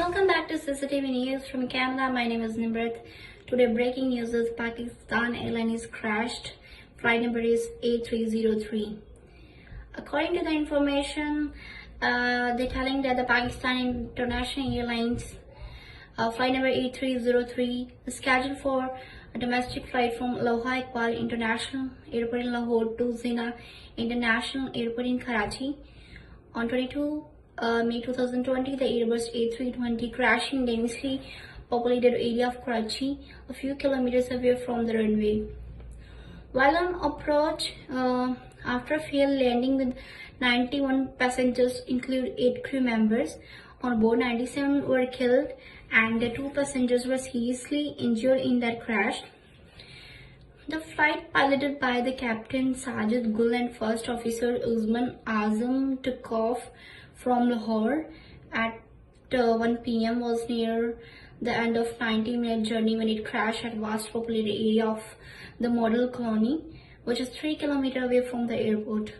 Welcome back to CCTV News from Canada. My name is Nimrat. Today breaking news is Pakistan airline is crashed. Flight number is A303. According to the information, they're telling that the Pakistan International Airlines flight number A303 is scheduled for a domestic flight from Aloha Iqbal International Airport in Lahore to Zina International Airport in Karachi on 22 May 2020, the Airbus A320 crashed in densely populated area of Karachi, a few kilometers away from the runway. While on approach, after a failed landing with 91 passengers, include 8 crew members on board, 97 were killed and the 2 passengers were seriously injured in that crash. The flight, piloted by the captain Sajid Gul and first officer Uzman Azam, took off from Lahore at 1 p.m. was near the end of 90-minute journey when it crashed at vast populated area of the model colony, which is 3 kilometers away from the airport.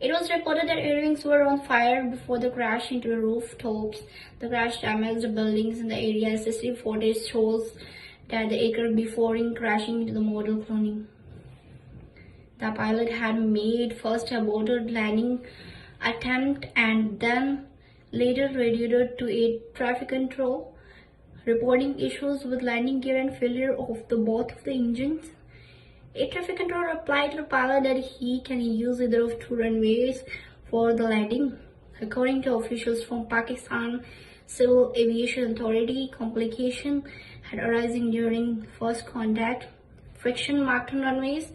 It was reported that airwings were on fire before the crash into the rooftops. The crash damaged the buildings in the area. CCTV footage shows that the occurred before crashing into the model colony. The pilot had made first aborted landing attempt and then later radioed to air traffic control, reporting issues with landing gear and failure of both of the engines. Air traffic control replied to the pilot that he can use either of 2 runways for the landing. According to officials from Pakistan Civil Aviation Authority, complication had arisen during first contact. Friction marked on runways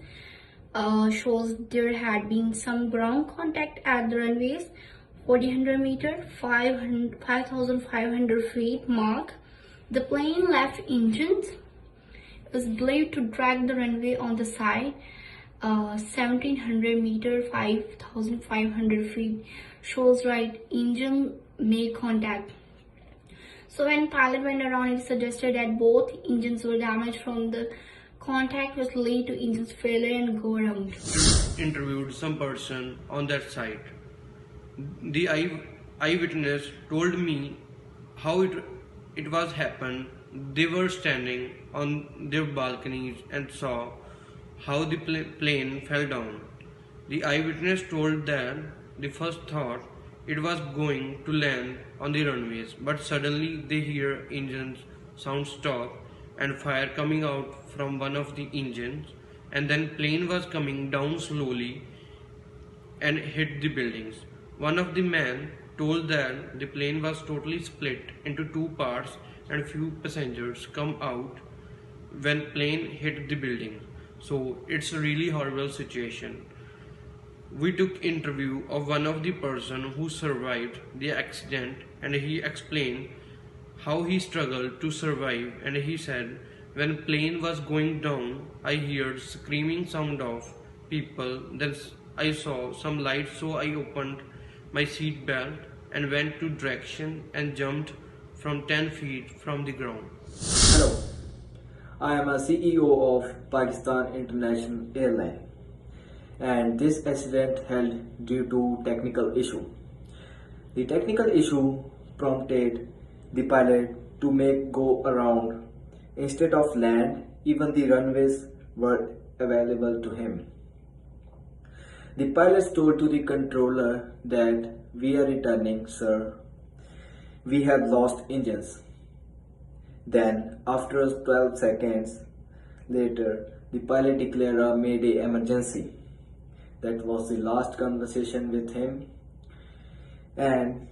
shows there had been some ground contact at the runways 4,000 meter, 5,500 feet mark. The plane left engines is believed to drag the runway on the side 1,700 meter, 5,500 feet shows right engine made contact. So when pilot went around, it suggested that both engines were damaged from the contact, which led to engine's failure and go around. Interviewed some person on that site. The eyewitness told me how it was happened. They were standing on their balconies and saw how the plane fell down. The eyewitness told that the first thought it was going to land on the runways, but suddenly they hear engines sound stop and fire coming out from one of the engines, and then plane was coming down slowly and hit the buildings. One of the men told that the plane was totally split into 2 parts and few passengers come out when plane hit the building. So it's a really horrible situation. We took interview of one of the person who survived the accident, and he explained how he struggled to survive, and he said, when plane was going down, I heard screaming sound of people, then I saw some light, so I opened my seat belt and went to direction and jumped from 10 feet from the ground. Hello, I am a CEO of Pakistan International Airline, and this accident held due to technical issue. The technical issue prompted the pilot to make go around instead of land. Even the runways were available to him. The pilot told to the controller that we are returning, sir. We have lost engines. Then, after 12 seconds later, the pilot declared a Mayday emergency. That was the last conversation with him. And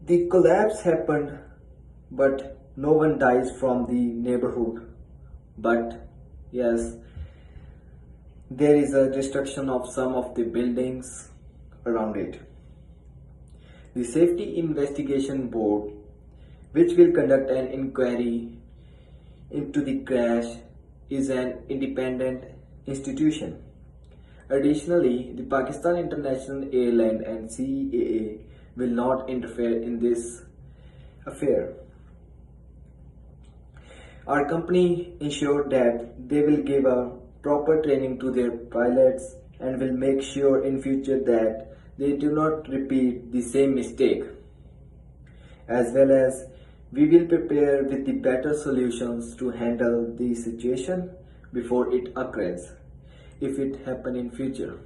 the collapse happened, but no one dies from the neighborhood. But yes, there is a destruction of some of the buildings around it. The Safety Investigation Board, which will conduct an inquiry into the crash, is an independent institution. Additionally, the Pakistan International Airline and CAA will not interfere in this affair. Our company ensured that they will give a proper training to their pilots and will make sure in future that they do not repeat the same mistake, as well as we will prepare with the better solutions to handle the situation before it occurs if it happen in future.